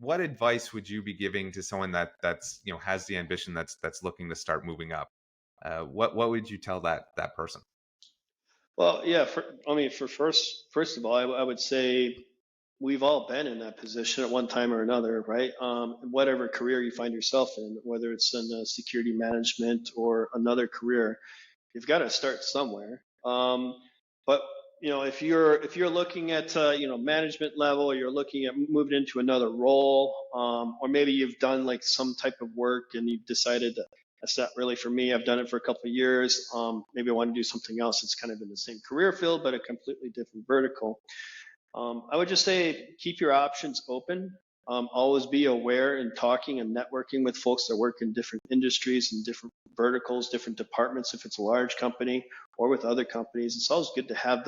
what advice would you be giving to someone that's has the ambition, that's looking to start moving up? What would you tell that person? Well, yeah. For first of all, I would say we've all been in that position at one time or another, right? Whatever career you find yourself in, whether it's in security management or another career, you've got to start somewhere. But if you're looking at management level, or you're looking at moving into another role, or maybe you've done like some type of work and you've decided that that's not really for me. I've done it for a couple of years. Maybe I want to do something else that's kind of in the same career field, but a completely different vertical. I would just say keep your options open. Always be aware and talking and networking with folks that work in different industries and different verticals, different departments. If it's a large company or with other companies, it's always good to have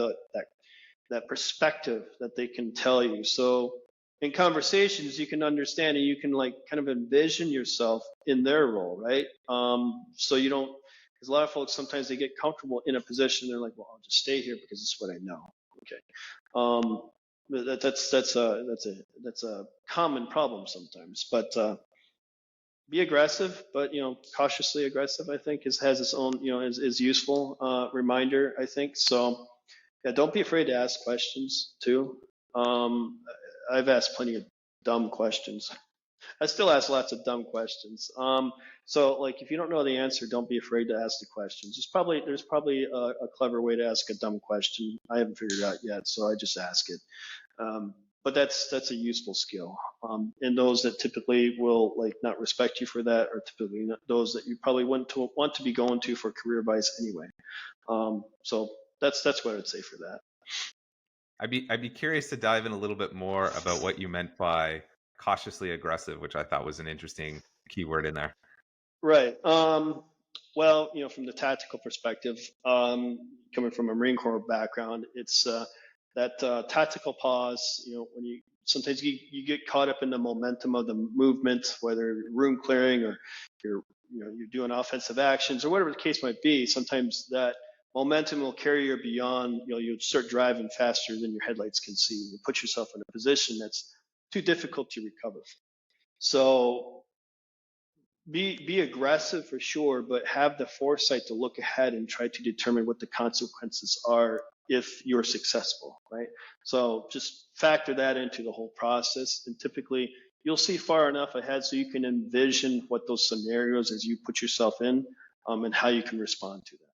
that perspective that they can tell you. So in conversations, you can understand and you can like kind of envision yourself in their role, right? So you don't, because a lot of folks sometimes they get comfortable in a position. They're like, well, I'll just stay here because it's what I know. Okay. That's a common problem sometimes, but be aggressive, but cautiously aggressive. I think has its own is useful reminder. I think so. Yeah, don't be afraid to ask questions too. I've asked plenty of dumb questions. I still ask lots of dumb questions. So like if you don't know the answer, don't be afraid to ask the questions. There's probably a clever way to ask a dumb question. I haven't figured it out yet, so I just ask it. But that's a useful skill. And those that typically will like not respect you for that are typically not those that you probably wouldn't want to be going to for career advice anyway. So that's what I'd say for that. I'd be curious to dive in a little bit more about what you meant by cautiously aggressive, which I thought was an interesting keyword in there. Right. Well, from the tactical perspective, coming from a Marine Corps background, it's that tactical pause. When you sometimes you get caught up in the momentum of the movement, whether room clearing or you're doing offensive actions or whatever the case might be. Sometimes that momentum will carry you beyond. You start driving faster than your headlights can see. You put yourself in a position that's too difficult to recover from. So be aggressive for sure, but have the foresight to look ahead and try to determine what the consequences are if you're successful, right? So just factor that into the whole process, and typically you'll see far enough ahead so you can envision what those scenarios as you put yourself in, and how you can respond to them.